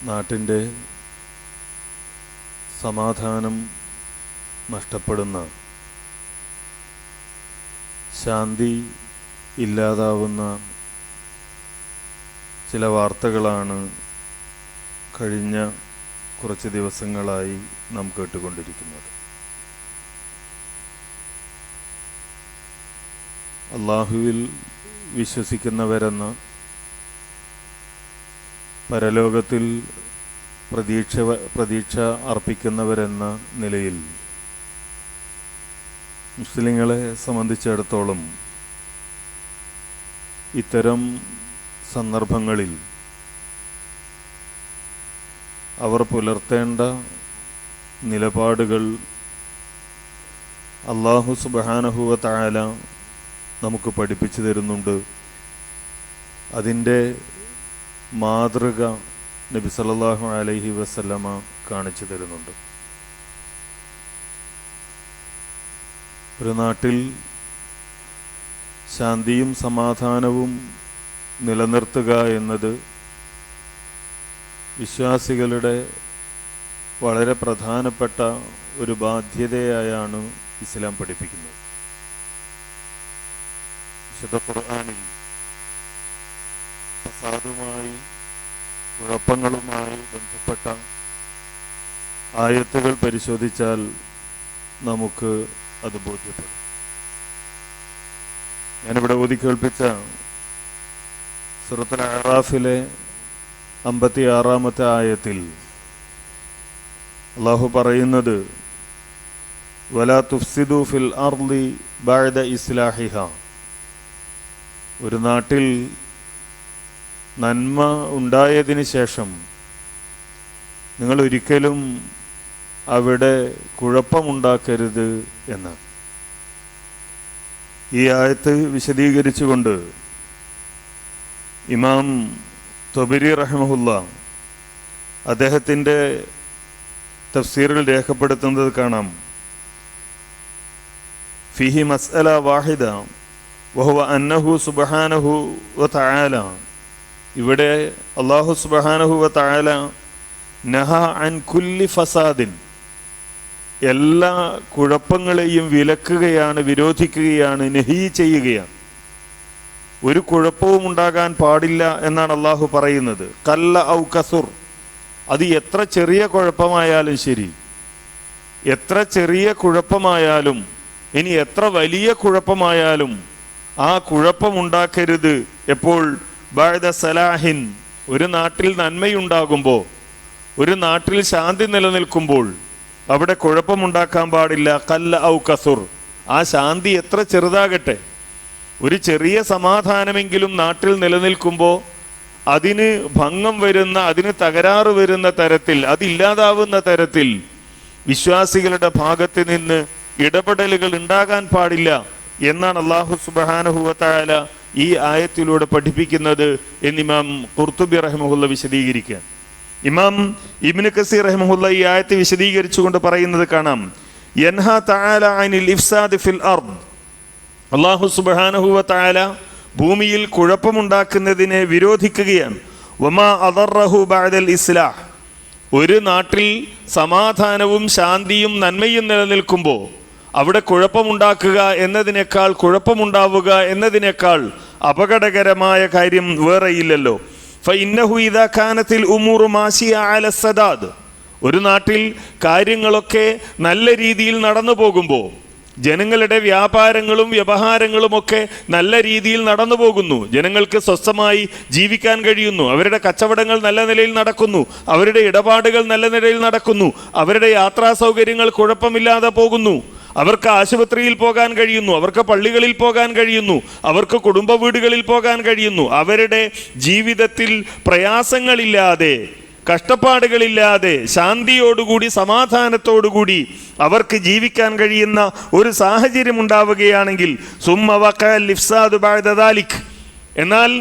നാട്ടിൻ്റെ സമാധാനം നഷ്ടപ്പെടുന്ന, ശാന്തി ഇല്ലാതാവുന്ന ചില വാർത്തകളാണ് കഴിഞ്ഞ കുറച്ച് ദിവസങ്ങളായി നാം കേട്ടുകൊണ്ടിരിക്കുന്നത്. അല്ലാഹുവിൽ വിശ്വസിക്കുന്നവരെന്ന, പരലോകത്തിൽ പ്രതീക്ഷ അർപ്പിക്കുന്നവരെന്ന നിലയിൽ മുസ്ലിങ്ങളെ സംബന്ധിച്ചിടത്തോളം ഇത്തരം സന്ദർഭങ്ങളിൽ അവർ പുലർത്തേണ്ട നിലപാടുകൾ അല്ലാഹു സുബ്ഹാനഹു വ തആല നമുക്ക് പഠിപ്പിച്ചു തരുന്നുണ്ട്. അതിൻ്റെ മാതൃക നബി സല്ലല്ലാഹു അലൈഹി വസല്ലമ കാണിച്ചു തരുന്നുണ്ട്. ഒരു നാട്ടിൽ ശാന്തിയും സമാധാനവും നിലനിർത്തുക എന്നത് വിശ്വാസികളുടെ വളരെ പ്രധാനപ്പെട്ട ഒരു ബാധ്യതയായാണ് ഇസ്ലാം പഠിപ്പിക്കുന്നത്. വിശുദ്ധ ഖുർആനിൽ ഫസാദുമായി, കുഴപ്പങ്ങളുമായി ബന്ധപ്പെട്ട ആയത്തുകൾ പരിശോധിച്ചാൽ നമുക്ക് അത് ബോധ്യപ്പെടും. ഞാനിവിടെ ഓതി കേൾപ്പിച്ച സൂറത്തുൽ അഅറാഫിലെ 56-ാമത്തെ ആയത്തിൽ അല്ലാഹു പറയുന്നത്, വലാ തുഫ്സിദു ഫിൽ അർളി ബഅദ ഇസ്ലാഹിഹ. ഒരു നാട്ടിൽ നന്മ ഉണ്ടായതിന് ശേഷം നിങ്ങൾ ഒരിക്കലും അവിടെ കുഴപ്പമുണ്ടാക്കരുത് എന്ന്. ഈ ആയത്ത് വിശദീകരിച്ചുകൊണ്ട് ഇമാം തൊബരി റഹിമഹുല്ല അദ്ദേഹത്തിൻ്റെ തഫ്സീറിൽ രേഖപ്പെടുത്തുന്നത് കാണാം. ഫിഹി മസ്അല വാഹിദ വഹുവ അന്നഹു സുബ്ഹാനഹു വ തആല. ഇവിടെ അല്ലാഹു സുബ്ഹാനഹു വ തആല നഹ അൻ കുല്ലി ഫസാദിൻ, എല്ലാ കുഴപ്പങ്ങളെയും വിലക്കുകയാണ്, വിരോധിക്കുകയാണ്, നഹി ചെയ്യുകയാണ്. ഒരു കുഴപ്പവും ഉണ്ടാകാൻ പാടില്ല എന്നാണ് അല്ലാഹു പറയുന്നത്. കല്ല ഔ കസുർ, അത് എത്ര ചെറിയ കുഴപ്പമായാലും ശരി, എത്ര ചെറിയ കുഴപ്പമായാലും, ഇനി എത്ര വലിയ കുഴപ്പമായാലും ആ കുഴപ്പമുണ്ടാക്കരുത്. എപ്പോൾ? ബഅദ സലാഹിൻ, ഒരു നാട്ടിൽ നന്മയുണ്ടാകുമ്പോൾ, ഒരു നാട്ടിൽ ശാന്തി നിലനിൽക്കുമ്പോൾ അവിടെ കുഴപ്പമുണ്ടാക്കാൻ പാടില്ല. കല്ല ഔ കസുർ, ആ ശാന്തി എത്ര ചെറുതാകട്ടെ, ഒരു ചെറിയ സമാധാനമെങ്കിലും നാട്ടിൽ നിലനിൽക്കുമ്പോൾ അതിന് ഭംഗം വരുന്ന, അതിന് തകരാറ് വരുന്ന തരത്തിൽ, അതില്ലാതാവുന്ന തരത്തിൽ വിശ്വാസികളുടെ ഭാഗത്ത് നിന്ന് ഇടപെടലുകൾ ഉണ്ടാകാൻ പാടില്ല എന്നാണ് അല്ലാഹു സുബ്ഹാനഹു വ തആല ഈ ആയത്തിലൂടെ പഠിപ്പിക്കുന്നത് എന്ന് ഇമാം ഖുർത്തുബി റഹിമഹുല്ല വിശദീകരിക്കുക. ഇമാം ഇബ്നു കസീർ റഹിമഹുല്ല ഈ ആയത്ത് വിശദീകരിച്ചുകൊണ്ട് പറയുന്നത് കാണാം. യൻഹാ തആല അനിൽ ഇഫ്സാദ് ഫിൽ അർദ്. അല്ലാഹു സുബ്ഹാനഹു വ തആല ഭൂമിയിൽ കുഴപ്പമുണ്ടാക്കുന്നതിനെ വിരോധിക്കുകയാണ്. വമാ അദറഹു ബഅദൽ ഇസ്ലാഹ്, ഒരു നാട്ടിൽ സമാധാനവും ശാന്തിയും നന്മയും നിലനിൽക്കുമ്പോൾ അവിടെ കുഴപ്പമുണ്ടാക്കുക എന്നതിനേക്കാൾ, കുഴപ്പമുണ്ടാവുക എന്നതിനേക്കാൾ അപകടകരമായ കാര്യം വേറെയില്ലല്ലോ. ഫഇന്നഹു ഇദാ കാനത്തിൽ ഉമൂറു മാശിയ അല സദാദ്, ഒരു നാട്ടിൽ കാര്യങ്ങളൊക്കെ നല്ല രീതിയിൽ നടന്നു പോകുമ്പോൾ, ജനങ്ങളുടെ വ്യാപാരങ്ങളും വ്യവഹാരങ്ങളുമൊക്കെ നല്ല രീതിയിൽ നടന്നു പോകുന്നു, ജനങ്ങൾക്ക് സ്വസ്ഥമായി ജീവിക്കാൻ കഴിയുന്നു, അവരുടെ കച്ചവടങ്ങൾ നല്ല നിലയിൽ നടക്കുന്നു, അവരുടെ ഇടപാടുകൾ നല്ല നിലയിൽ നടക്കുന്നു, അവരുടെ യാത്രാ സൗകര്യങ്ങൾ കുഴപ്പമില്ലാതെ പോകുന്നു, അവർക്ക് ആശുപത്രിയിൽ പോകാൻ കഴിയുന്നു, അവർക്ക് പള്ളികളിൽ പോകാൻ കഴിയുന്നു, അവർക്ക് കുടുംബ വീടുകളിൽ പോകാൻ കഴിയുന്നു, അവരുടെ ജീവിതത്തിൽ പ്രയാസങ്ങളില്ലാതെ, കഷ്ടപ്പാടുകളില്ലാതെ, ശാന്തിയോടുകൂടി, സമാധാനത്തോടുകൂടി അവർക്ക് ജീവിക്കാൻ കഴിയുന്ന ഒരു സാഹചര്യം ഉണ്ടാവുകയാണെങ്കിൽ, സുമ്മ വഖഅൽ ഇഫ്സാദു ബഅദ ദാലിക്, എന്നാൽ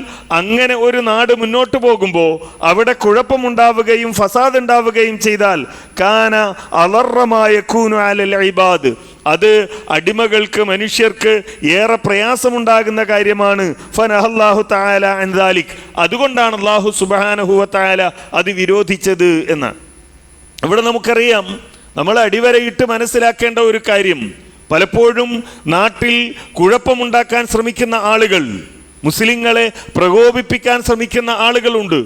അങ്ങനെ ഒരു നാട് മുന്നോട്ട് പോകുമ്പോൾ അവിടെ കുഴപ്പമുണ്ടാവുകയും ഫസാദ് ഉണ്ടാവുകയും ചെയ്താൽ കാന അളറമായ യകൂനു അലൽ ഇബാദ്, അത് അടിമകൾക്ക്, മനുഷ്യർക്ക് ഏറെ പ്രയാസമുണ്ടാകുന്ന കാര്യമാണ്. ഫനഹല്ലാഹു തആല അൻ ദാലിക്, അതുകൊണ്ടാണ് അല്ലാഹു സുബ്ഹാനഹു വ തആല അത് വിരോധിച്ചത് എന്ന്. ഇവിടെ നമുക്കറിയാം, നമ്മൾ അടിവരയിട്ട് മനസ്സിലാക്കേണ്ട ഒരു കാര്യം, പലപ്പോഴും നാട്ടിൽ കുഴപ്പമുണ്ടാക്കാൻ ശ്രമിക്കുന്ന ആളുകൾ, മുസ്ലിങ്ങളെ പ്രകോപിപ്പിക്കാൻ ശ്രമിക്കുന്ന ആളുകളുണ്ട്.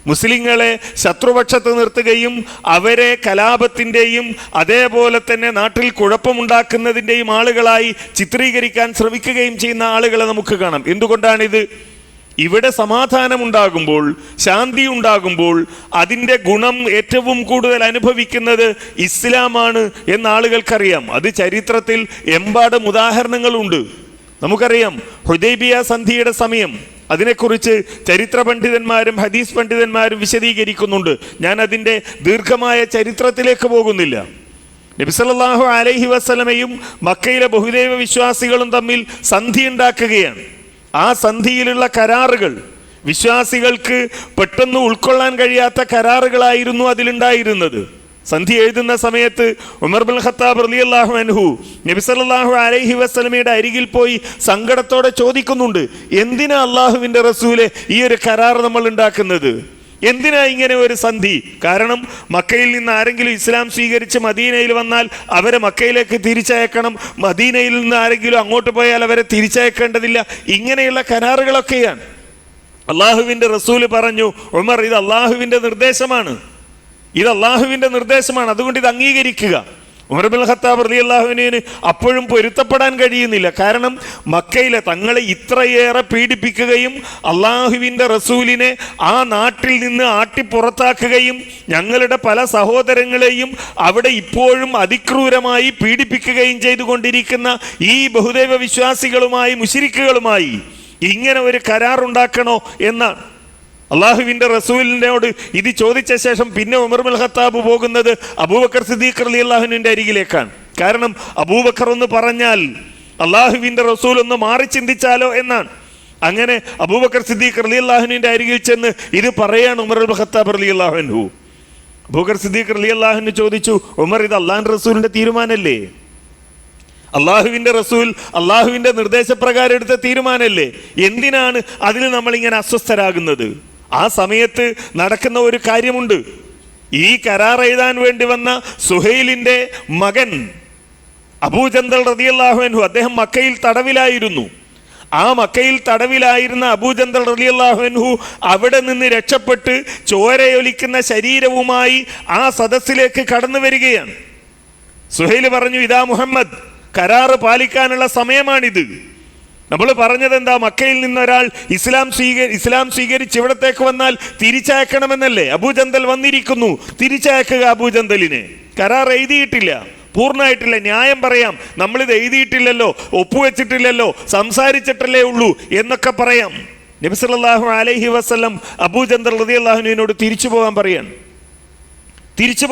മുസ്ലിങ്ങളെ ശത്രുപക്ഷത്ത് നിർത്തുകയും അവരെ കലാപത്തിൻ്റെയും അതേപോലെ തന്നെ നാട്ടിൽ കുഴപ്പമുണ്ടാക്കുന്നതിൻ്റെയും ആളുകളായി ചിത്രീകരിക്കാൻ ശ്രമിക്കുകയും ചെയ്യുന്ന ആളുകളെ നമുക്ക് കാണാം. എന്തുകൊണ്ടാണിത്? ഇവിടെ സമാധാനമുണ്ടാകുമ്പോൾ, ശാന്തി ഉണ്ടാകുമ്പോൾ അതിൻ്റെ ഗുണം ഏറ്റവും കൂടുതൽ അനുഭവിക്കുന്നത് ഇസ്ലാമാണ് എന്ന ആളുകൾക്കറിയാം. അത് ചരിത്രത്തിൽ എമ്പാടും ഉദാഹരണങ്ങളുണ്ട്. നമുക്കറിയാം, ഹുദൈബിയ സന്ധിയുടെ സമയം, അതിനെക്കുറിച്ച് ചരിത്ര പണ്ഡിതന്മാരും ഹദീസ് പണ്ഡിതന്മാരും വിശദീകരിക്കുന്നുണ്ട്. ഞാൻ അതിൻ്റെ ദീർഘമായ ചരിത്രത്തിലേക്ക് പോകുന്നില്ല. നബി സല്ലല്ലാഹു അലൈഹി വസല്ലമയും മക്കയിലെ ബഹുദൈവ വിശ്വാസികളും തമ്മിൽ സന്ധി ഉണ്ടാക്കുകയാണ്. ആ സന്ധിയിലുള്ള കരാറുകൾ വിശ്വാസികൾക്ക് പെട്ടെന്ന് ഉൾക്കൊള്ളാൻ കഴിയാത്ത കരാറുകളായിരുന്നു അതിലുണ്ടായിരുന്നത്. സന്ധി എഴുതുന്ന സമയത്ത് ഉമർ ബിൻ ഖത്താബ് റളിയല്ലാഹു അൻഹു നബി സല്ലല്ലാഹു അലൈഹി വസല്ലമയുടെ അരികിൽ പോയി സങ്കടത്തോടെ ചോദിക്കുന്നുണ്ട്, എന്തിനാ അള്ളാഹുവിൻ്റെ റസൂലെ ഈ ഒരു കരാർ നമ്മൾ ഉണ്ടാക്കുന്നത്? എന്തിനാ ഇങ്ങനെ ഒരു സന്ധി? കാരണം മക്കയിൽ നിന്ന് ആരെങ്കിലും ഇസ്ലാം സ്വീകരിച്ച് മദീനയിൽ വന്നാൽ അവരെ മക്കയിലേക്ക് തിരിച്ചയക്കണം, മദീനയിൽ നിന്ന് ആരെങ്കിലും അങ്ങോട്ട് പോയാൽ അവരെ തിരിച്ചയക്കേണ്ടതില്ല. ഇങ്ങനെയുള്ള കരാറുകളൊക്കെയാണ്. അള്ളാഹുവിൻ്റെ റസൂല് പറഞ്ഞു, ഉമർ, ഇത് അള്ളാഹുവിൻ്റെ നിർദ്ദേശമാണ്, ഇത് അള്ളാഹുവിൻ്റെ നിർദ്ദേശമാണ്, അതുകൊണ്ട് ഇത് അംഗീകരിക്കുക. ഉമർ ഇബ്നുൽ ഖത്താബ് റളിയല്ലാഹുവിന് അപ്പോഴും പൊരുത്തപ്പെടാൻ കഴിയുന്നില്ല. കാരണം മക്കയിലെ തങ്ങളെ ഇത്രയേറെ പീഡിപ്പിക്കുകയും അള്ളാഹുവിൻ്റെ റസൂലിനെ ആ നാട്ടിൽ നിന്ന് ആട്ടിപ്പുറത്താക്കുകയും ഞങ്ങളുടെ പല സഹോദരങ്ങളെയും അവിടെ ഇപ്പോഴും അതിക്രൂരമായി പീഡിപ്പിക്കുകയും ചെയ്തുകൊണ്ടിരിക്കുന്ന ഈ ബഹുദൈവ വിശ്വാസികളുമായി, മുശ്രിക്കുകളുമായി ഇങ്ങനെ ഒരു കരാറുണ്ടാക്കണോ എന്നാണ്. അള്ളാഹുവിൻ്റെ റസൂലിനോട് ഇത് ചോദിച്ച ശേഷം പിന്നെ ഉമർ ഇബ്നുൽ ഖത്താബ് പോകുന്നത് അബൂബക്കർ സിദ്ദീഖ് റളിയല്ലാഹുവിൻ്റെ അരികിലേക്കാണ്. കാരണം അബൂബക്കർ ഒന്ന് പറഞ്ഞാൽ അള്ളാഹുവിൻ്റെ റസൂൽ ഒന്ന് മാറി ചിന്തിച്ചാലോ എന്നാണ്. അങ്ങനെ അബൂബക്കർ സിദ്ദീഖ് റളിയല്ലാഹുവിൻ്റെ അരികിൽ ചെന്ന് ഇത് പറയാണ് ഉമർ ഇബ്നുൽ ഖത്താബ് റളിയല്ലാഹു അൻഹു. അബൂബക്കർ സിദ്ദീഖ് റളിയല്ലാഹു അൻഹു ചോദിച്ചു, ഉമർ, ഇത് അള്ളാഹുവിൻ്റെ റസൂലിൻ്റെ തീരുമാനമല്ലേ? അള്ളാഹുവിൻ്റെ റസൂൽ അള്ളാഹുവിൻ്റെ നിർദ്ദേശപ്രകാരം എടുത്ത തീരുമാനമല്ലേ? എന്തിനാണ് അതിൽ നമ്മളിങ്ങനെ അസ്വസ്ഥരാകുന്നത്? ആ സമയത്ത് നടക്കുന്ന ഒരു കാര്യമുണ്ട്. ഈ കരാർ എഴുതാൻ വേണ്ടി വന്ന സുഹൈലിൻ്റെ മകൻ അബൂ ജന്ദൽ റളിയല്ലാഹു അൻഹു, അദ്ദേഹം മക്കയിൽ തടവിലായിരുന്നു. ആ മക്കയിൽ തടവിലായിരുന്ന അബൂ ജന്ദൽ റളിയല്ലാഹു അൻഹു അവിടെ നിന്ന് രക്ഷപ്പെട്ട് ചോരയൊലിക്കുന്ന ശരീരവുമായി ആ സദസ്സിലേക്ക് കടന്നു വരികയാണ്. സുഹൈൽ പറഞ്ഞു, ഇതാ മുഹമ്മദ്, കരാറ് പാലിക്കാനുള്ള സമയമാണിത്. നമ്മൾ പറഞ്ഞത് എന്താ? മക്കയിൽ നിന്നൊരാൾ ഇസ്ലാം സ്വീകരിച്ച് ഇവിടത്തേക്ക് വന്നാൽ തിരിച്ചയക്കണമെന്നല്ലേ? അബൂജന്തൽ വന്നിരിക്കുന്നു, തിരിച്ചയക്കുക അബൂജന്തലിനെ. കരാർ എഴുതിയിട്ടില്ല, പൂർണ്ണമായിട്ടില്ല. ന്യായം പറയാം, നമ്മളിത് എഴുതിയിട്ടില്ലല്ലോ, ഒപ്പുവെച്ചിട്ടില്ലല്ലോ, സംസാരിച്ചിട്ടല്ലേ ഉള്ളൂ എന്നൊക്കെ പറയാം. നബി സല്ലല്ലാഹു അലൈഹി വസല്ലം അബൂജന്തൽ റളിയല്ലാഹു അൻഹുവിനോട് തിരിച്ചു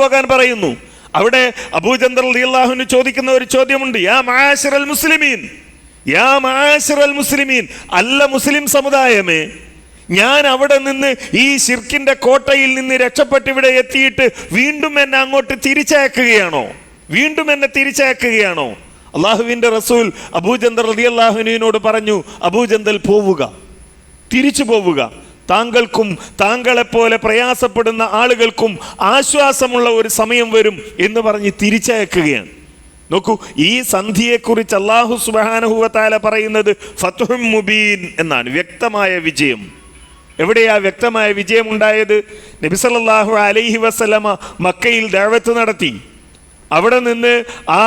പോകാൻ പറയുന്നു. അവിടെ അബൂജന്തൽ റളിയല്ലാഹു അൻഹു ചോദിക്കുന്ന ഒരു ചോദ്യമുണ്ട്, യാ മആശിറൽ മുസ്ലിമീൻ, യാ മആശിറൽ മുസ്ലിമീൻ, അല്ല മുസ്ലിം സമുദായമേ, ഞാൻ അവിടെ നിന്ന് ഈ ശിർക്കിന്റെ കോട്ടയിൽ നിന്ന് രക്ഷപ്പെട്ട് ഇവിടെ എത്തിയിട്ട് വീണ്ടും എന്നെ അങ്ങോട്ട് തിരിച്ചയക്കുകയാണോ? അള്ളാഹുവിൻ്റെ റസൂൽ അബൂജന്തൽ റളിയല്ലാഹു അൻഹുവിനോട് പറഞ്ഞു, അബൂജന്തൽ പോവുക, തിരിച്ചു പോവുക. താങ്കൾക്കും താങ്കളെപ്പോലെ പ്രയാസപ്പെടുന്ന ആളുകൾക്കും ആശ്വാസമുള്ള ഒരു സമയം വരും എന്ന് പറഞ്ഞ് തിരിച്ചയക്കുകയാണ്. നോക്കൂ, ഈ സന്ധിയെക്കുറിച്ച് അല്ലാഹു സുബ്ഹാനഹു വ തആല പറയുന്നത് ഫത്ഹും മുബീൻ എന്നാണ്, വ്യക്തമായ വിജയം. എവിടെയാ വ്യക്തമായ വിജയം ഉണ്ടായത്? നബി സല്ലല്ലാഹു അലൈഹി വസല്ലമ മക്കയിൽ ദഅവത്ത് നടത്തി. അവിടെ നിന്ന് ആ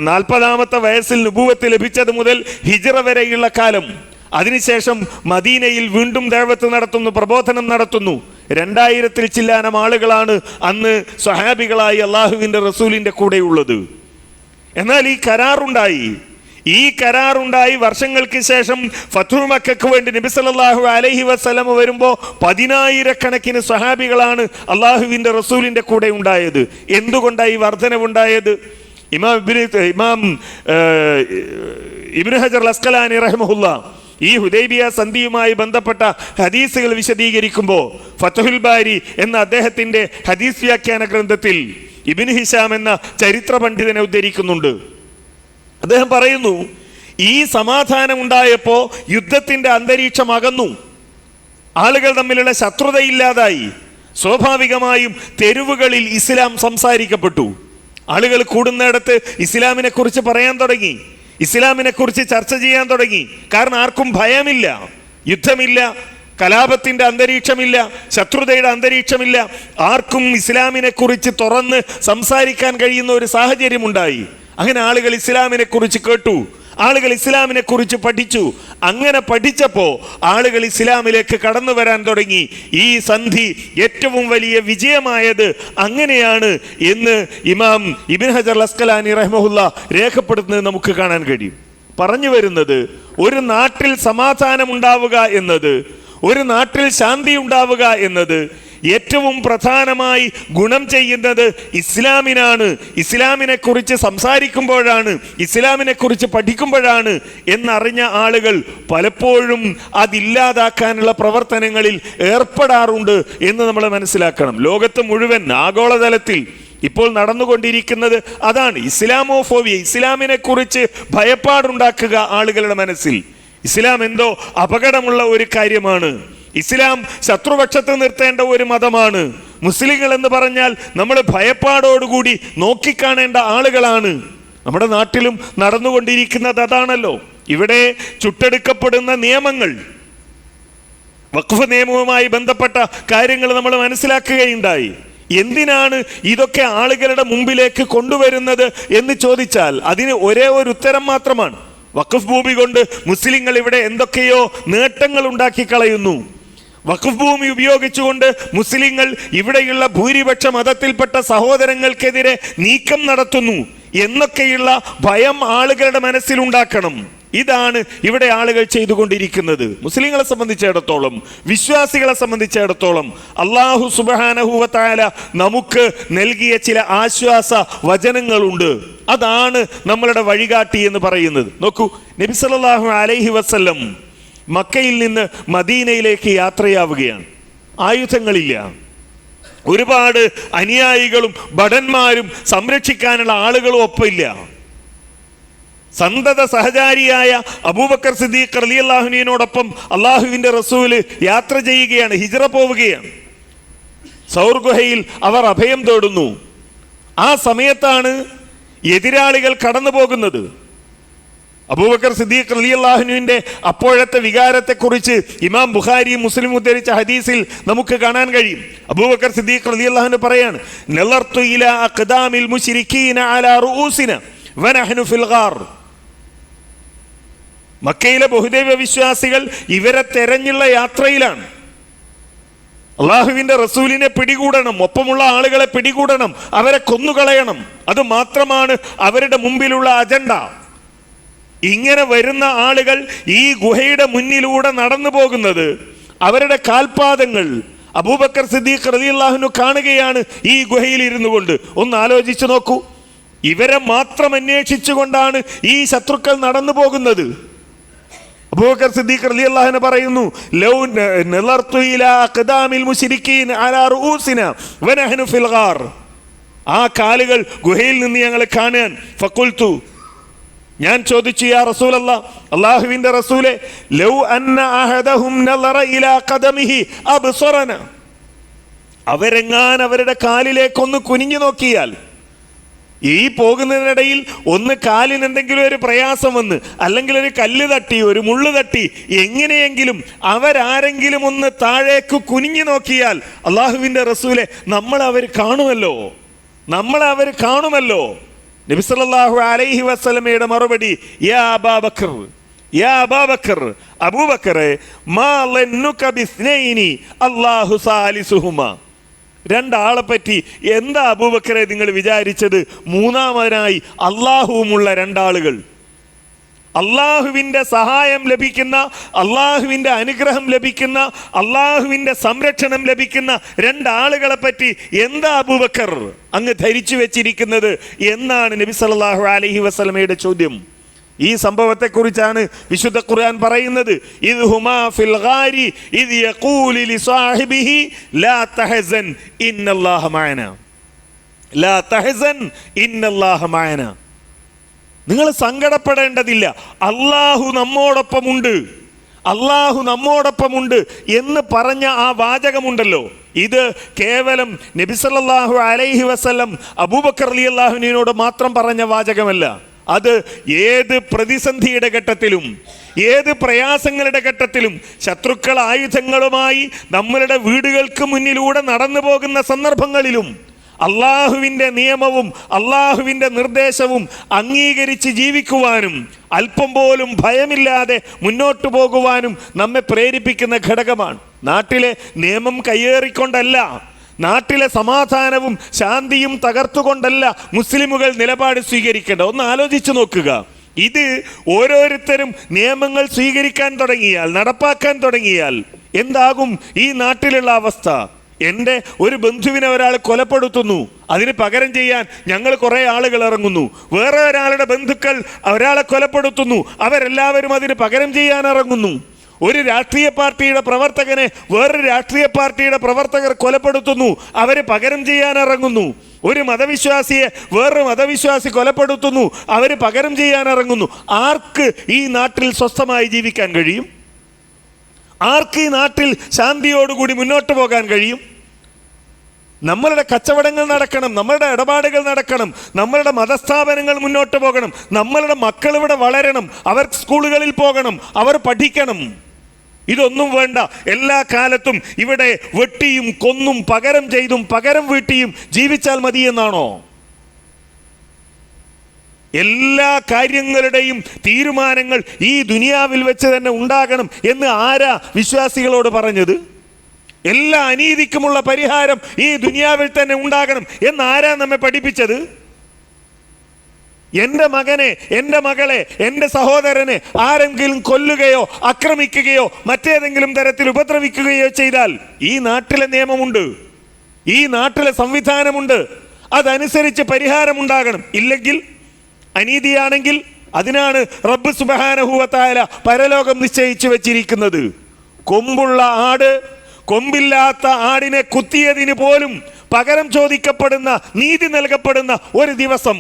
40-ാമത്തെ വയസ്സിൽ നുബുവത്ത് ലഭിച്ചത് മുതൽ ഹിജ്റ വരെയുള്ള കാലം, അതിനുശേഷം മദീനയിൽ വീണ്ടും ദഅവത്ത് നടത്തുന്നു, പ്രബോധനം നടത്തുന്നു. 2000-ൽ ചില്ലാനം ആളുകളാണ് അന്ന് സ്വഹാബികളായി അള്ളാഹുവിൻ്റെ റസൂലിൻ്റെ കൂടെയുള്ളത്. എന്നാൽ ഈ കരാറുണ്ടായി വർഷങ്ങൾക്ക് ശേഷം ഫത്ഹു മക്കയ്ക്ക് വേണ്ടി നബി സല്ലല്ലാഹു അലൈഹി വസല്ലം വരുമ്പോൾ 10,000-കണക്കിന് സ്വഹാബികളാണ് അള്ളാഹുവിൻ്റെ റസൂലിൻ്റെ കൂടെ ഉണ്ടായത്. എന്തുകൊണ്ടായി വർധനവുണ്ടായത്? ഇമാം ഇബ്നു ഹജർ അസ്ഖലാനി റഹിമഹുല്ലാ ഈ ഹുദൈബിയ സന്ധിയുമായി ബന്ധപ്പെട്ട ഹദീസുകൾ വിശദീകരിക്കുമ്പോൾ ഫത്ഹുൽ ബാരി എന്ന അദ്ദേഹത്തിൻ്റെ ഹദീസ് വ്യാഖ്യാന ഗ്രന്ഥത്തിൽ ഇബ്നു ഹിശാം എന്ന ചരിത്ര പണ്ഡിതനെ ഉദ്ധരിക്കുന്നുണ്ട്. അദ്ദേഹം പറയുന്നു, ഈ സമാധാനം ഉണ്ടായപ്പോൾ യുദ്ധത്തിന്റെ അന്തരീക്ഷം അകന്നു, ആളുകൾ തമ്മിലുള്ള ശത്രുതയില്ലാതായി. സ്വാഭാവികമായും തെരുവുകളിൽ ഇസ്ലാം സംസാരിക്കപ്പെട്ടു. ആളുകൾ കൂടുന്നിടത്ത് ഇസ്ലാമിനെ കുറിച്ച് പറയാൻ തുടങ്ങി, ഇസ്ലാമിനെ കുറിച്ച് ചർച്ച ചെയ്യാൻ തുടങ്ങി. കാരണം ആർക്കും ഭയമില്ല, യുദ്ധമില്ല, കലാപത്തിന്റെ അന്തരീക്ഷമില്ല, ശത്രുതയുടെ അന്തരീക്ഷമില്ല. ആർക്കും ഇസ്ലാമിനെ കുറിച്ച് തുറന്ന് സംസാരിക്കാൻ കഴിയുന്ന ഒരു സാഹചര്യം ഉണ്ടായി. അങ്ങനെ ആളുകൾ ഇസ്ലാമിനെ കുറിച്ച് കേട്ടു, ആളുകൾ ഇസ്ലാമിനെ കുറിച്ച് പഠിച്ചു. അങ്ങനെ പഠിച്ചപ്പോൾ ആളുകൾ ഇസ്ലാമിലേക്ക് കടന്നു വരാൻ തുടങ്ങി. ഈ സന്ധി ഏറ്റവും വലിയ വിജയമായത് അങ്ങനെയാണ് എന്ന് ഇമാം ഇബ്നു ഹജർ അസ്കലാനി റഹ്മഹുല്ല രേഖപ്പെടുത്തുന്നത് നമുക്ക് കാണാൻ കഴിയും. പറഞ്ഞു വരുന്നത്, ഒരു നാട്ടിൽ സമാധാനം ഉണ്ടാവുക എന്നത്, ഒരു നാട്ടിൽ ശാന്തി ഉണ്ടാവുക എന്നത് ഏറ്റവും പ്രധാനമായി ഗുണം ചെയ്യുന്നത് ഇസ്ലാമിനാണ്. ഇസ്ലാമിനെ കുറിച്ച് സംസാരിക്കുമ്പോഴാണ്, ഇസ്ലാമിനെ കുറിച്ച് പഠിക്കുമ്പോഴാണ് എന്നറിഞ്ഞ ആളുകൾ പലപ്പോഴും അതില്ലാതാക്കാനുള്ള പ്രവർത്തനങ്ങളിൽ ഏർപ്പെടാറുണ്ട് എന്ന് നമ്മൾ മനസ്സിലാക്കണം. ലോകത്ത് മുഴുവൻ ആഗോളതലത്തിൽ ഇപ്പോൾ നടന്നുകൊണ്ടിരിക്കുന്നത് അതാണ്. ഇസ്ലാമോഫോബിയ, ഇസ്ലാമിനെ കുറിച്ച് ഭയപ്പാടുണ്ടാക്കുക ആളുകളുടെ മനസ്സിൽ. ഇസ്ലാം എന്തോ അപകടമുള്ള ഒരു കാര്യമാണ്, ഇസ്ലാം ശത്രുപക്ഷത്ത് നിർത്തേണ്ട ഒരു മതമാണ്, മുസ്ലിങ്ങൾ എന്ന് പറഞ്ഞാൽ നമ്മൾ ഭയപ്പാടോടുകൂടി നോക്കിക്കാണേണ്ട ആളുകളാണ്. നമ്മുടെ നാട്ടിലും നടന്നുകൊണ്ടിരിക്കുന്നത് അതാണല്ലോ. ഇവിടെ ചുട്ടെടുക്കപ്പെടുന്ന നിയമങ്ങൾ, വഖഫ് നിയമവുമായി ബന്ധപ്പെട്ട കാര്യങ്ങൾ നമ്മൾ മനസ്സിലാക്കുകയുണ്ടായി. എന്തിനാണ് ഇതൊക്കെ ആളുകളുടെ മുമ്പിലേക്ക് കൊണ്ടുവരുന്നത് എന്ന് ചോദിച്ചാൽ അതിന് ഒരേ ഒരു ഉത്തരം മാത്രമാണ്. വഖഫ് ഭൂമി കൊണ്ട് മുസ്ലിങ്ങൾ ഇവിടെ എന്തൊക്കെയോ നേട്ടങ്ങൾ ഉണ്ടാക്കി കളയുന്നു. വഖഫ് ഭൂമി ഉപയോഗിച്ചുകൊണ്ട് മുസ്ലിങ്ങൾ ഇവിടെയുള്ള ഭൂരിപക്ഷ മതത്തിൽപ്പെട്ട സഹോദരങ്ങൾക്കെതിരെ നീക്കം നടത്തുന്നു എന്നൊക്കെയുള്ള ഭയം ആളുകളുടെ മനസ്സിലുണ്ടാക്കണം. ഇതാണ് ഇവിടെ ആളുകൾ ചെയ്തുകൊണ്ടിരിക്കുന്നത്. മുസ്ലിങ്ങളെ സംബന്ധിച്ചിടത്തോളം, വിശ്വാസികളെ സംബന്ധിച്ചിടത്തോളം അല്ലാഹു സുബ്ഹാനഹു വ തആല നമുക്ക് നൽകിയ ചില ആശ്വാസ വചനങ്ങളുണ്ട്. അതാണ് നമ്മളുടെ വഴികാട്ടി എന്ന് പറയുന്നത്. നോക്കൂ, നബി സല്ലല്ലാഹു അലൈഹി വസല്ലം മക്കയിൽ നിന്ന് മദീനയിലേക്ക് യാത്രയാവുകയാണ്. ആയുധങ്ങളില്ല, ഒരുപാട് അനുയായികളും ഭടന്മാരും സംരക്ഷിക്കാനുള്ള ആളുകളും ഒപ്പമില്ല. സന്തത സഹചാരിയായ അബൂബക്കർ സിദ്ദീഖ് റളിയല്ലാഹു അൻഹുവിനോടൊപ്പം അള്ളാഹുവിന്റെ റസൂല് യാത്ര ചെയ്യുകയാണ്, ഹിജ്റ പോവുകയാണ്. സൗർ ഗുഹയിൽ അവർ അഭയം തേടുന്നു. ആ സമയത്താണ് എതിരാളികൾ കടന്നു പോകുന്നത്. അബൂബക്കർ സിദ്ദീഖ് റളിയല്ലാഹു അൻഹുവിന്റെ അപ്പോഴത്തെ വികാരത്തെക്കുറിച്ച് ഇമാം ബുഖാരിയും മുസ്ലിം ഉദ്ധരിച്ച ഹദീസിൽ നമുക്ക് കാണാൻ കഴിയും. അബൂബക്കർ സിദ്ദീഖ് റളിയല്ലാഹു അൻഹു പറയാണ്, നളർതു ഇലാ അഖ്ദാമിൽ മുശ്രിക്കീന അലാ റൂസിന വനഹ്നു ഫിൽ ഗാർ. മക്കയിലെ ബഹുദൈവ വിശ്വാസികൾ ഇവരെ തെരഞ്ഞുള്ള യാത്രയിലാണ്. അള്ളാഹുവിന്റെ റസൂലിനെ പിടികൂടണം, ഒപ്പമുള്ള ആളുകളെ പിടികൂടണം, അവരെ കൊന്നുകളയണം. അത് മാത്രമാണ് അവരുടെ മുമ്പിലുള്ള അജണ്ട. ഇങ്ങനെ വരുന്ന ആളുകൾ ഈ ഗുഹയുടെ മുന്നിലൂടെ നടന്നു പോകുന്നത്, അവരുടെ കാൽപാദങ്ങൾ അബൂബക്കർ സിദ്ദീഖ് റളിയല്ലാഹു അൻഹു കാണുകയാണ് ഈ ഗുഹയിൽ ഇരുന്നു കൊണ്ട്. ഒന്ന് ആലോചിച്ചു നോക്കൂ, ഇവരെ മാത്രം അന്വേഷിച്ചുകൊണ്ടാണ് ഈ ശത്രുക്കൾ നടന്നു പോകുന്നത്. അബൂബക്കർ സിദ്ദീഖ് റളിയല്ലാഹു അൻഹു പറയുന്നു, ലൗ നളർതു ഇലാ അഖ്ദാമിൽ മുശ്രിക്കീൻ അലാ റൂസിന വനഹ്നു ഫിൽ ഗാർ. ആ കാലുകൾ ഗുഹയിൽ നിന്ന് ഞങ്ങൾ കാണാൻ. ഫഖുൽതു, ഞാൻ ചോദിച്ചു, യാ റസൂലല്ലാഹ്, അല്ലാഹുവിന്റെ റസൂലേ, ലൗ അന്ന അഹദഹും നളറ ഇലാ ഖദമിഹി അബ്സറന. അവരെങ്ങാൻ അവരുടെ കാലിലേക്കൊന്ന് കുനിഞ്ഞു നോക്കിയാൽ, ഈ പോകുന്നതിനിടയിൽ ഒന്ന് കാലിന് എന്തെങ്കിലും ഒരു പ്രയാസം വന്ന്, അല്ലെങ്കിൽ ഒരു കല്ല് തട്ടി, ഒരു മുള്ളു തട്ടി, എങ്ങനെയെങ്കിലും അവരാരെങ്കിലും ഒന്ന് താഴേക്ക് കുനിഞ്ഞു നോക്കിയാൽ, അള്ളാഹുവിന്റെ റസൂലെ, നമ്മളെ അവർ കാണുമല്ലോ. നബി സല്ലല്ലാഹു അലൈഹി വസല്ലമയുടെ മറുപടി, യാ അബൂബക്കർ, യാ അബൂബക്കർ, അബൂബക്കറെ, മാ ലന്നുക ബിസ്നൈനി അല്ലാഹു സാലിസുഹുമാ. രണ്ടാളെ പറ്റി എന്താ അബൂബക്കറെ നിങ്ങൾ വിചാരിച്ചത്? മൂന്നാമനായി അള്ളാഹുവുമുള്ള രണ്ടാളുകൾ, അള്ളാഹുവിൻ്റെ സഹായം ലഭിക്കുന്ന, അള്ളാഹുവിൻ്റെ അനുഗ്രഹം ലഭിക്കുന്ന, അള്ളാഹുവിൻ്റെ സംരക്ഷണം ലഭിക്കുന്ന രണ്ടാളുകളെ പറ്റി എന്താ അബൂബക്കർ അങ്ങ് ധരിച്ചു വെച്ചിരിക്കുന്നത് എന്നാണ് നബി സല്ലല്ലാഹു അലൈഹി വസല്ലമയുടെ ചോദ്യം. ഈ സംഭവത്തെക്കുറിച്ചാണ് വിശുദ്ധ ഖുർആൻ പറയുന്നത്, ഇദ് ഹുമാ ഫിൽ ഗാരി ഇദ് യഖൂലു ലിസാഹിബിഹി ലാ തഹസൻ ഇന്നല്ലാഹ മഅനാ, ലാ തഹസൻ ഇന്നല്ലാഹ മഅനാ. നിങ്ങൾ സങ്കടപ്പെടേണ്ടതില്ല, അള്ളാഹു നമ്മോടൊപ്പമുണ്ട്, അള്ളാഹു നമ്മോടൊപ്പമുണ്ട് എന്ന് പറഞ്ഞ ആ വാചകമുണ്ടല്ലോ, ഇത് കേവലം നബി സല്ലല്ലാഹു അലൈഹി വസല്ലം അബൂബക്കർ റളിയല്ലാഹുവിനോട് മാത്രം പറഞ്ഞ വാചകമല്ല. അത് ഏത് പ്രതിസന്ധിയുടെ ഘട്ടത്തിലും, ഏത് പ്രയാസങ്ങളുടെ ഘട്ടത്തിലും, ശത്രുക്കൾ ആയുധങ്ങളുമായി നമ്മളുടെ വീടുകൾക്ക് മുന്നിലൂടെ നടന്നു പോകുന്ന സന്ദർഭങ്ങളിലും അള്ളാഹുവിൻ്റെ നിയമവും അള്ളാഹുവിൻ്റെ നിർദ്ദേശവും അംഗീകരിച്ച് ജീവിക്കുവാനും അല്പം പോലും ഭയമില്ലാതെ മുന്നോട്ടു പോകുവാനും നമ്മെ പ്രേരിപ്പിക്കുന്ന ഘടകമാണ്. നാട്ടിലെ നിയമം കയ്യേറിക്കൊണ്ടല്ല, നാട്ടിലെ സമാധാനവും ശാന്തിയും തകർത്തുകൊണ്ടല്ല മുസ്ലിമുകൾ നിലപാട് സ്വീകരിക്കേണ്ടത്. ഒന്ന് ആലോചിച്ചു നോക്കുക. ഇത് ഓരോരുത്തരും നിയമങ്ങൾ സ്വീകരിക്കാൻ തുടങ്ങിയാൽ, നടപ്പാക്കാൻ തുടങ്ങിയാൽ എന്താകും ഈ നാട്ടിലുള്ള അവസ്ഥ? എൻ്റെ ഒരു ബന്ധുവിനെ ഒരാൾ കൊലപ്പെടുത്തുന്നു, അതിന് പകരം ചെയ്യാൻ ഞങ്ങൾ കുറേ ആളുകൾ ഇറങ്ങുന്നു. വേറെ ഒരാളുടെ ബന്ധുക്കൾ ഒരാളെ കൊലപ്പെടുത്തുന്നു, അവരെല്ലാവരും അതിന് പകരം ചെയ്യാൻ ഇറങ്ങുന്നു. ഒരു രാഷ്ട്രീയ പാർട്ടിയുടെ പ്രവർത്തകനെ വേറൊരു രാഷ്ട്രീയ പാർട്ടിയുടെ പ്രവർത്തകർ കൊലപ്പെടുത്തുന്നു, അവർ പകരം ചെയ്യാൻ ഇറങ്ങുന്നു. ഒരു മതവിശ്വാസിയെ വേറൊരു മതവിശ്വാസി കൊലപ്പെടുത്തുന്നു, അവർ പകരം ചെയ്യാൻ ഇറങ്ങുന്നു. ആർക്ക് ഈ നാട്ടിൽ സ്വസ്ഥമായി ജീവിക്കാൻ കഴിയും? ആർക്ക് ഈ നാട്ടിൽ ശാന്തിയോടുകൂടി മുന്നോട്ട് പോകാൻ കഴിയും? നമ്മളുടെ കച്ചവടങ്ങൾ നടക്കണം, നമ്മളുടെ ഇടപാടുകൾ നടക്കണം, നമ്മളുടെ മതസ്ഥാപനങ്ങൾ മുന്നോട്ട് പോകണം, നമ്മളുടെ മക്കൾ ഇവിടെ വളരണം, അവർ സ്കൂളുകളിൽ പോകണം, അവർ പഠിക്കണം. ഇതൊന്നും വേണ്ട. എല്ലാ കാലത്തും ഇവിടെ വെട്ടിയും കൊന്നും പകരം ചെയ്തും പകരം വീട്ടിയും ജീവിച്ചാൽ മതിയെന്നാണോ? എല്ലാ കാര്യങ്ങളുടെയും തീരുമാനങ്ങൾ ഈ ദുനിയാവിൽ വെച്ച് തന്നെ ഉണ്ടാകണം എന്ന് ആരാ വിശ്വാസികളോട് പറഞ്ഞത്? എല്ലാ അനീതിക്കുമുള്ള പരിഹാരം ഈ ദുനിയാവിൽ തന്നെ ഉണ്ടാകണം എന്ന് ആരാ നമ്മെ പഠിപ്പിച്ചത്? എൻ്റെ മകനെ, എൻ്റെ മകളെ, എൻ്റെ സഹോദരനെ ആരെങ്കിലും കൊല്ലുകയോ ആക്രമിക്കുകയോ മറ്റേതെങ്കിലും തരത്തിൽ ഉപദ്രവിക്കുകയോ ചെയ്താൽ ഈ നാട്ടിലെ നിയമമുണ്ട്, ഈ നാട്ടിലെ സംവിധാനമുണ്ട്, അതനുസരിച്ച് പരിഹാരമുണ്ടാകണം. ഇല്ലെങ്കിൽ, അനീതിയാണെങ്കിൽ അതിനാണ് റബ്ബ് സുബ്ഹാനഹു വ തആല പരലോകം നിശ്ചയിച്ചു വെച്ചിരിക്കുന്നത്. കൊമ്പുള്ള ആട് കൊമ്പില്ലാത്ത ആടിനെ കുത്തിയതിന് പോലും പകരം ചോദിക്കപ്പെടുന്ന, നീതി നൽകപ്പെടുന്ന ഒരു ദിവസം.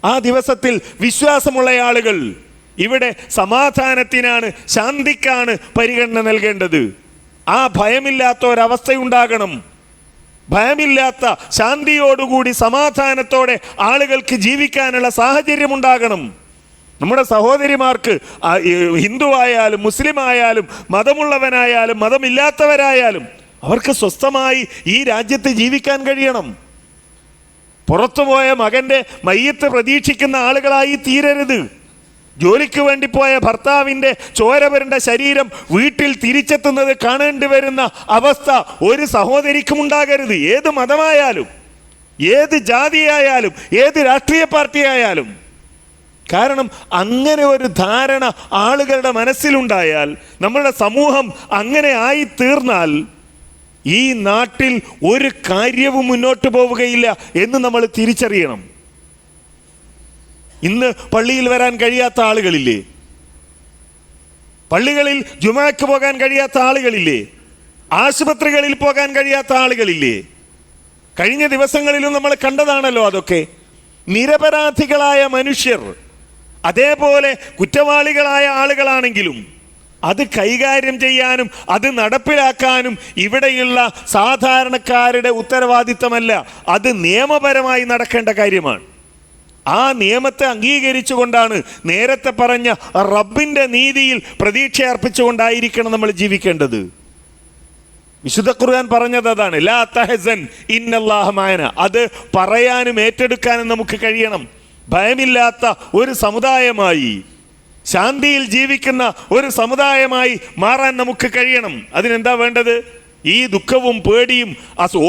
ആ ദിവസത്തിൽ വിശ്വാസമുള്ള ആളുകൾ ഇവിടെ സമാധാനത്തിനാണ്, ശാന്തിക്കാണ് പരിഗണന നൽകേണ്ടത്. ആ ഭയമില്ലാത്ത ഒരവസ്ഥയുണ്ടാകണം. ഭയമില്ലാത്ത, ശാന്തിയോടുകൂടി സമാധാനത്തോടെ ആളുകൾക്ക് ജീവിക്കാനുള്ള സാഹചര്യം ഉണ്ടാകണം. നമ്മുടെ സഹോദരിമാർക്ക് ഹിന്ദുവായാലും മുസ്ലിം ആയാലും മതമുള്ളവനായാലും മതമില്ലാത്തവരായാലും അവർക്ക് സ്വസ്ഥമായി ഈ രാജ്യത്ത് ജീവിക്കാൻ കഴിയണം. പുറത്തുപോയ മകൻ്റെ മയ്യത്ത് പ്രതീക്ഷിക്കുന്ന ആളുകളായി തീരരുത്. ജോലിക്ക് വേണ്ടി പോയ ഭർത്താവിൻ്റെ ചോരവരണ്ട ശരീരം വീട്ടിൽ തിരിച്ചെത്തുന്നത് കാണേണ്ടി വരുന്ന അവസ്ഥ ഒരു സഹോദരിക്കും ഉണ്ടാകരുത്. ഏത് മതമായാലും, ഏത് ജാതിയായാലും, ഏത് രാഷ്ട്രീയ പാർട്ടിയായാലും. കാരണം അങ്ങനെ ഒരു ധാരണ ആളുകളുടെ മനസ്സിലുണ്ടായാൽ, നമ്മളുടെ സമൂഹം അങ്ങനെ ആയി തീർന്നാൽ ഈ നാട്ടിൽ ഒരു കാര്യവും മുന്നോട്ട് പോവുകയില്ല എന്ന് നമ്മൾ തിരിച്ചറിയണം. ഇന്ന് പള്ളിയിൽ വരാൻ കഴിയാത്ത ആളുകളില്ലേ? പള്ളികളിൽ ജുമാക്ക് പോകാൻ കഴിയാത്ത ആളുകളില്ലേ? ആശുപത്രികളിൽ പോകാൻ കഴിയാത്ത ആളുകളില്ലേ? കഴിഞ്ഞ ദിവസങ്ങളിലും നമ്മൾ കണ്ടതാണല്ലോ അതൊക്കെ. നിരപരാധികളായ മനുഷ്യർ, അതേപോലെ കുറ്റവാളികളായ ആളുകളാണെങ്കിലും അത് കൈകാര്യം ചെയ്യാനും അത് നടപ്പിലാക്കാനും ഇവിടെയുള്ള സാധാരണക്കാരുടെ ഉത്തരവാദിത്തമല്ല. അത് നിയമപരമായി നടക്കേണ്ട കാര്യമാണ്. ആ നിയമത്തെ അംഗീകരിച്ചുകൊണ്ടാണ് നേരത്തെ പറഞ്ഞ റബ്ബിൻ്റെ നീതിയിൽ പ്രതീക്ഷ അർപ്പിച്ചുകൊണ്ടായിരിക്കണം നമ്മൾ ജീവിക്കേണ്ടത്. വിശുദ്ധ ഖുർആൻ പറഞ്ഞത് അതാണ്, ലാ തഹസൻ ഇന്നല്ലാഹ മഅനാ. അത് പറയാനും ഏറ്റെടുക്കാനും നമുക്ക് കഴിയണം. ഭയമില്ലാത്ത ഒരു സമുദായമായി, ശാന്തിയിൽ ജീവിക്കുന്ന ഒരു സമുദായമായി മാറാൻ നമുക്ക് കഴിയണം. അതിനെന്താ വേണ്ടത്? ഈ ദുഃഖവും പേടിയും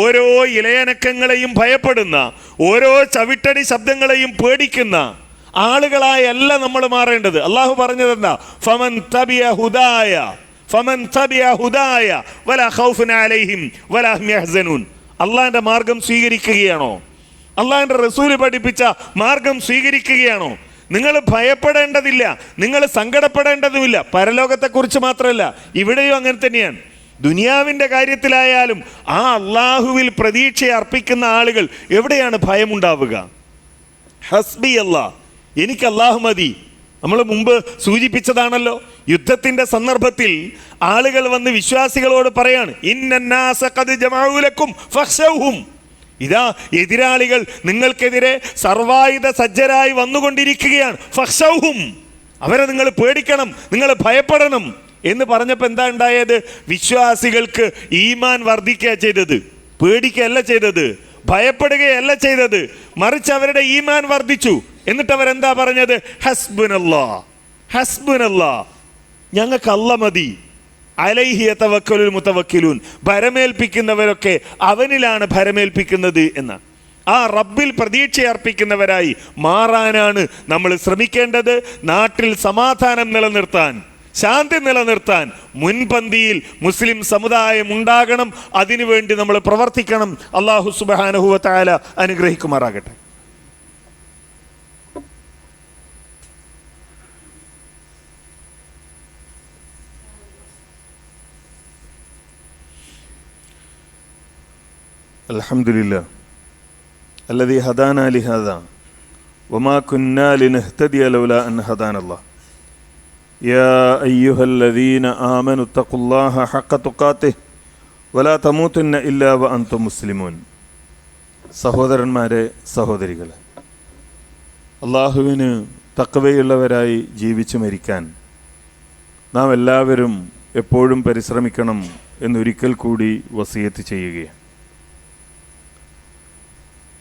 ഓരോ ഇലയനക്കങ്ങളെയും ഭയപ്പെടുന്ന, ഓരോ ചവിട്ടടി ശബ്ദങ്ങളെയും പേടിക്കുന്ന ആളുകളായല്ല നമ്മൾ മാറേണ്ടത്. അള്ളാഹു പറഞ്ഞത് എന്താ? ഫമൻ തബിയ ഹുദായ ഫമൻ തബിയ ഹുദായ വലാ ഖൗഫുൻ അലൈഹിം വലാ ഹും യഹ്സനൂൻ. അള്ളാഹിന്റെ മാർഗം സ്വീകരിക്കുകയാണോ? അള്ളാഹിന്റെ റസൂല് പഠിപ്പിച്ച മാർഗം സ്വീകരിക്കുകയാണോ? നിങ്ങൾ ഭയപ്പെടേണ്ടതില്ല, നിങ്ങൾ സങ്കടപ്പെടേണ്ടതുമില്ല. പരലോകത്തെക്കുറിച്ച് മാത്രമല്ല, ഇവിടെയും അങ്ങനെ തന്നെയാണ്. ദുനിയാവിൻ്റെ കാര്യത്തിലായാലും ആ അള്ളാഹുവിൽ പ്രതീക്ഷ അർപ്പിക്കുന്ന ആളുകൾ എവിടെയാണ് ഭയമുണ്ടാവുക? ഹസ്ബി അല്ലാ, എനിക്ക് അല്ലാഹു മതി. നമ്മൾ മുമ്പ് സൂചിപ്പിച്ചതാണല്ലോ, യുദ്ധത്തിന്റെ സന്ദർഭത്തിൽ ആളുകൾ വന്ന് വിശ്വാസികളോട് പറയാണ്, ഇന്നന്നാസ ഖദ് ജമഉ ലക്കും ഫഖ്ശൗഹും. ഇതാ എതിരാളികൾ നിങ്ങൾക്കെതിരെ സർവായുധ സജ്ജരായി വന്നുകൊണ്ടിരിക്കുകയാണ്. ഫഖ്ശൗഹും, അവരെ നിങ്ങൾ പേടിക്കണം, നിങ്ങൾ ഭയപ്പെടണം എന്ന് പറഞ്ഞപ്പോൾ എന്താ ഉണ്ടായത്? വിശ്വാസികൾക്ക് ഈമാൻ വർദ്ധിക്കുക ചെയ്തത്, പേടിക്കുകയല്ല ചെയ്തത്, ഭയപ്പെടുകയല്ല ചെയ്തത്, മറിച്ച് അവരുടെ ഈമാൻ വർദ്ധിച്ചു. എന്നിട്ട് അവരെന്താ പറഞ്ഞത്? ഹസ്ബുനല്ലാ, ഹസ്ബുനല്ലാ, ഞങ്ങൾക്ക് അല്ലാഹ് മതി. അലൈഹി യതവക്കലുൽ മുതവക്കിലൂൻ, ഭരമേൽപ്പിക്കുന്നവരൊക്കെ അവനിലാണ് ഭരമേൽപ്പിക്കുന്നത് എന്ന ആ റബ്ബിൽ പ്രതീക്ഷയർപ്പിക്കുന്നവരായി മാറാനാണ് നമ്മൾ ശ്രമിക്കേണ്ടത്. നാട്ടിൽ സമാധാനം നിലനിർത്താൻ, ശാന്തി നിലനിർത്താൻ മുൻപന്തിയിൽ മുസ്ലിം സമുദായം ഉണ്ടാകണം. അതിനുവേണ്ടി നമ്മൾ പ്രവർത്തിക്കണം. അല്ലാഹു സുബ്ഹാനഹു വ തആല അനുഗ്രഹിക്കുമാറാകട്ടെ. അൽഹംദുലില്ലാഹ് الذي هدانا لهذا وما كنا لنهتدي لولا أن هدانا الله يا أيها الذين آمنوا اتقوا الله حق تقاته ولا تموتن إلا وأنتم مسلمون. സഹോദരന്മാരെ, സഹോദരികളെ, അള്ളാഹുവിന് തഖ്വയുള്ളവരായി ജീവിച്ചു മരിക്കാൻ നാം എല്ലാവരും എപ്പോഴും പരിശ്രമിക്കണം എന്നൊരിക്കൽ കൂടി വസിയത്ത് ചെയ്യുകയാണ്.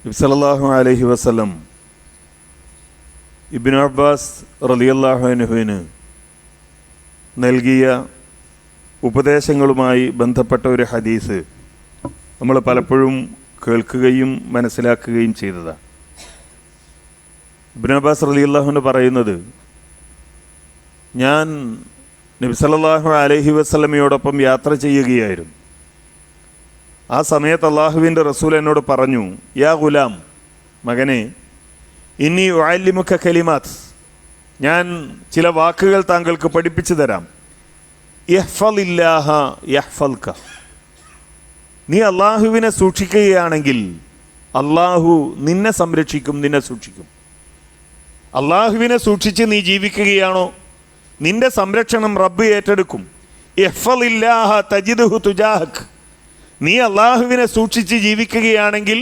നബി സല്ലല്ലാഹു അലൈഹി വസല്ലം ഇബ്നു അബ്ബാസ് റളിയല്ലാഹു അൻഹുവിന് നൽകിയ ഉപദേശങ്ങളുമായി ബന്ധപ്പെട്ട ഒരു ഹദീസ് നമ്മൾ പലപ്പോഴും കേൾക്കുകയും മനസ്സിലാക്കുകയും ചെയ്തതാണ്. ഇബ്നു അബ്ബാസ് റളിയല്ലാഹു അൻഹു പറയുന്നത്, ഞാൻ നബി സല്ലല്ലാഹു അലൈഹി വസല്ലമയോടൊപ്പം യാത്ര ചെയ്യുകയായിരുന്നു. ആ സമയത്ത് അള്ളാഹുവിൻ്റെ റസൂൽ എന്നോട് പറഞ്ഞു, യാ ഗുലാം, മകനെ, ഇന്നി ഉഅല്ലിമുക കലിമാത്ത്, ഞാൻ ചില വാക്കുകൾ താങ്കൾക്ക് പഠിപ്പിച്ചു തരാം. യഹ്ഫളില്ലാഹ യഹ്ഫൽക, നീ അള്ളാഹുവിനെ സൂക്ഷിക്കുകയാണെങ്കിൽ അള്ളാഹു നിന്നെ സംരക്ഷിക്കും, നിന്നെ സൂക്ഷിക്കും. അള്ളാഹുവിനെ സൂക്ഷിച്ച് നീ ജീവിക്കുകയാണോ, നിന്റെ സംരക്ഷണം റബ്ബ് ഏറ്റെടുക്കും. യഹ്ഫളില്ലാഹ തജിദുഹു തുജാഹക്, നീ അള്ളാഹുവിനെ സൂക്ഷിച്ച് ജീവിക്കുകയാണെങ്കിൽ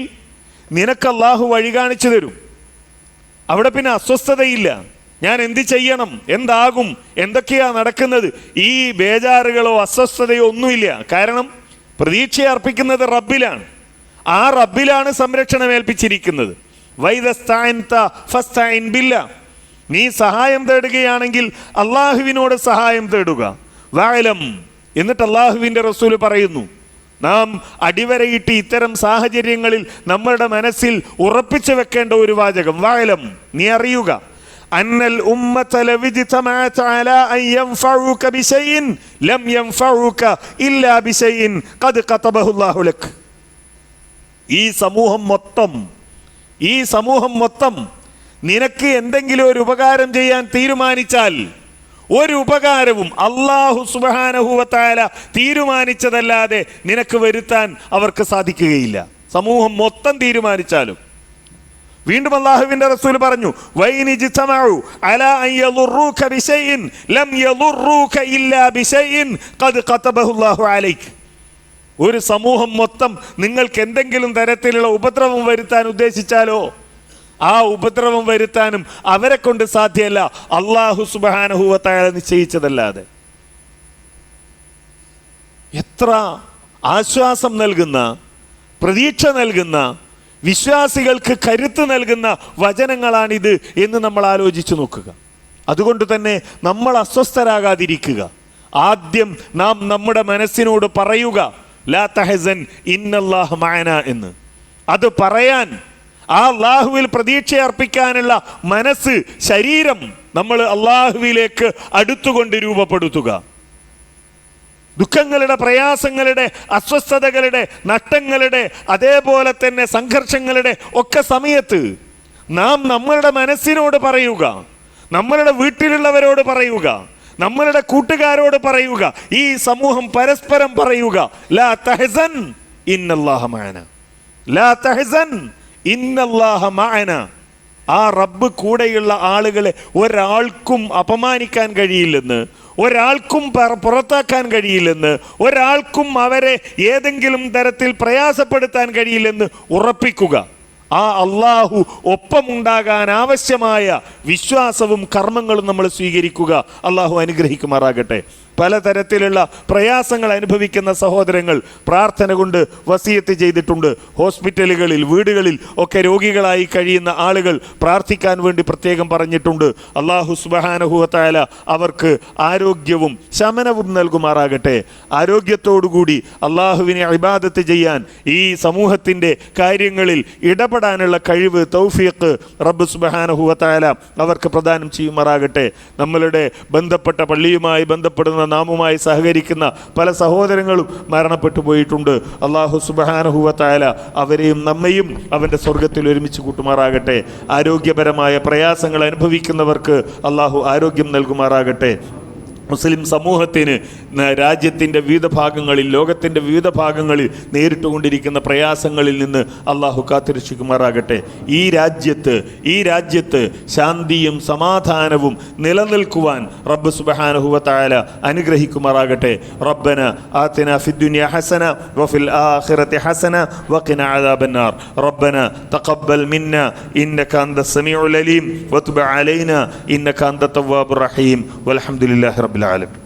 നിനക്ക് അള്ളാഹു വഴി കാണിച്ചു തരും. അവിടെ പിന്നെ അസ്വസ്ഥതയില്ല. ഞാൻ എന്ത് ചെയ്യണം, എന്താകും, എന്തൊക്കെയാ നടക്കുന്നത്, ഈ ബേജാറുകളോ അസ്വസ്ഥതയോ ഒന്നുമില്ല. കാരണം പ്രതീക്ഷ അർപ്പിക്കുന്നത് റബ്ബിലാണ്. ആ റബ്ബിലാണ് സംരക്ഷണം ഏൽപ്പിച്ചിരിക്കുന്നത്. വൈദസ്തഅൻത ഫസ്തഇൻ ബില്ലാ, നീ സഹായം തേടുകയാണെങ്കിൽ അള്ളാഹുവിനോട് സഹായം തേടുക. വഅലം, എന്നിട്ട് അള്ളാഹുവിൻ്റെ റസൂൽ പറയുന്നു, നാം അടിവരയിട്ട് ഇത്തരം സാഹചര്യങ്ങളിൽ നമ്മളുടെ മനസ്സിൽ ഉറപ്പിച്ചു വെക്കേണ്ട ഒരു വാചകം, വഅലം, നീ അറിയുക, അന്നൽ ഉമ്മത ലവിജ്തമഅത അലാ അൻ യൻഫഉക ബിശൈഇൻ ലം യൻഫഉക ഇല്ലാ ബിശൈഇൻ ഖദ് ഖതബഹു അല്ലാഹു ലക്. ഈ സമൂഹം മൊത്തം നിനക്ക് എന്തെങ്കിലും ഒരു ഉപകാരം ചെയ്യാൻ തീരുമാനിച്ചാൽ ഒരു ഉപകാരവും അല്ലാഹു സുബ്ഹാനഹു വ തആല തീരുമാനിച്ചതല്ലാതെ നിനക്ക് വരുത്താൻ അവർക്ക് സാധിക്കുകയില്ല. സമൂഹം മൊത്തം തീരുമാനിച്ചാലും. വീണ്ടും അല്ലാഹുവിൻ്റെ റസൂൽ പറഞ്ഞു, വൈനിജ്തമഉ അലാ അൻ യളുറൂക ബിശൈഇൻ ലം യളുറൂക ഇല്ലാ ബിശൈഇൻ ഖദ് ഖതബഹു അല്ലാഹു അലൈക്. ഒരു സമൂഹം മൊത്തം നിങ്ങൾക്ക് എന്തെങ്കിലും തരത്തിലുള്ള ഉപദ്രവം വരുത്താൻ ഉദ്ദേശിച്ചാലോ ആ ഉപദ്രവം വരുത്താനും അവരെ കൊണ്ട് സാധ്യമല്ല, അല്ലാഹു സുബ്ഹാനഹു വ തആല നിശ്ചയിച്ചതല്ലാതെ. എത്ര ആശ്വാസം നൽകുന്ന, പ്രതീക്ഷ നൽകുന്ന, വിശ്വാസികൾക്ക് കരുത്ത് നൽകുന്ന വചനങ്ങളാണിത് എന്ന് നമ്മൾ ആലോചിച്ചു നോക്കുക. അതുകൊണ്ട് തന്നെ നമ്മൾ അസ്വസ്ഥരാകാതിരിക്കുക. ആദ്യം നാം നമ്മുടെ മനസ്സിനോട് പറയുക, ലാ തഹസൻ ഇന്നല്ലാഹ മഅനാ എന്ന്. അത് പറയാൻ, ആ അള്ളാഹുവിൽ പ്രതീക്ഷ അർപ്പിക്കാനുള്ള മനസ്സ്, ശരീരം നമ്മൾ അള്ളാഹുവിലേക്ക് അടുത്തുകൊണ്ട് രൂപപ്പെടുത്തുക. ദുഃഖങ്ങളുടെ, പ്രയാസങ്ങളുടെ, അസ്വസ്ഥതകളുടെ, നഷ്ടങ്ങളുടെ, അതേപോലെ തന്നെ സംഘർഷങ്ങളുടെ ഒക്കെ സമയത്ത് നാം നമ്മളുടെ മനസ്സിനോട് പറയുക, നമ്മളുടെ വീട്ടിലുള്ളവരോട് പറയുക, നമ്മളുടെ കൂട്ടുകാരോട് പറയുക, ഈ സമൂഹം പരസ്പരം പറയുക, ലാ തഹസൻ ഇന്നല്ലാഹ മഅനാ, ലാ തഹസൻ ഇന്നല്ലാഹ മഅനാ. ആ റബ്ബ് കൂടെയുള്ള ആളുകളെ ഒരാൾക്കും അപമാനിക്കാൻ കഴിയില്ലെന്ന്, ഒരാൾക്കും പുറത്താക്കാൻ കഴിയില്ലെന്ന്, ഒരാൾക്കും അവരെ ഏതെങ്കിലും തരത്തിൽ പ്രയാസപ്പെടുത്താൻ കഴിയില്ലെന്ന് ഉറപ്പിക്കുക. ആ അള്ളാഹു ഒപ്പമുണ്ടാകാൻ ആവശ്യമായ വിശ്വാസവും കർമ്മങ്ങളും നമ്മൾ സ്വീകരിക്കുക. അള്ളാഹു അനുഗ്രഹിക്കുമാറാകട്ടെ. പലതരത്തിലുള്ള പ്രയാസങ്ങൾ അനുഭവിക്കുന്ന സഹോദരങ്ങൾ പ്രാർത്ഥന കൊണ്ട് വസിയത്ത് ചെയ്തിട്ടുണ്ട്. ഹോസ്പിറ്റലുകളിൽ, വീടുകളിൽ ഒക്കെ രോഗികളായി കഴിയുന്ന ആളുകൾ പ്രാർത്ഥിക്കാൻ വേണ്ടി പ്രത്യേകം പറഞ്ഞിട്ടുണ്ട്. അല്ലാഹു സുബ്ഹാനഹു വ തആല അവർക്ക് ആരോഗ്യവും ശമനവും നൽകുമാറാകട്ടെ. ആരോഗ്യത്തോടുകൂടി അള്ളാഹുവിനെ ഇബാദത്ത് ചെയ്യാൻ, ഈ സമൂഹത്തിൻ്റെ കാര്യങ്ങളിൽ ഇടപെടാനുള്ള കഴിവ്, തൗഫീഖ് റബ്ബ് സുബ്ഹാനഹു വ തആല അവർക്ക് പ്രദാനം ചെയ്യുമാറാകട്ടെ. നമ്മളുടെ ബന്ധപ്പെട്ട പള്ളിയുമായി ബന്ധപ്പെടുന്ന, നാമുമായി സഹകരിക്കുന്ന പല സഹോദരങ്ങളും മരണപ്പെട്ടു പോയിട്ടുണ്ട്. അല്ലാഹു സുബ്ഹാനഹു വ തആല അവരെയും നമ്മയും അവൻ്റെ സ്വർഗത്തിൽ ഒരുമിച്ച് കൂട്ടുമാറാകട്ടെ. ആരോഗ്യപരമായ പ്രയാസങ്ങൾ അനുഭവിക്കുന്നവർക്ക് അല്ലാഹു ആരോഗ്യം നൽകുമാറാകട്ടെ. മുസ്ലിം സമൂഹത്തിന് രാജ്യത്തിൻ്റെ വിവിധ ഭാഗങ്ങളിൽ, ലോകത്തിൻ്റെ വിവിധ ഭാഗങ്ങളിൽ നേരിട്ടുകൊണ്ടിരിക്കുന്ന പ്രയാസങ്ങളിൽ നിന്ന് അള്ളാഹു കാത്തുരക്ഷിക്കുമാറാകട്ടെ. ഈ രാജ്യത്ത് ശാന്തിയും സമാധാനവും നിലനിൽക്കുവാൻ റബ്ബ് സുബ്ഹാനഹു വ തആല അനുഗ്രഹിക്കുമാറാകട്ടെ. റബ്ബന ആതിനാ ഫിദ്ദുനിയ ഹസന വഫിൽ ആഖിറതി ഹസന വഖിനാ അദാബന്നാർ. റബ്ബന തഖബ്ബൽ മിന്നാ ഇന്നക അൻതസ് സമീഉൽ അലീം വതുബ് അലൈനാ ഇന്നക അൻത തവ്വാബുർ റഹീം. വൽഹംദുലില്ലാഹി റബ്ബിൽ ആലമീൻ.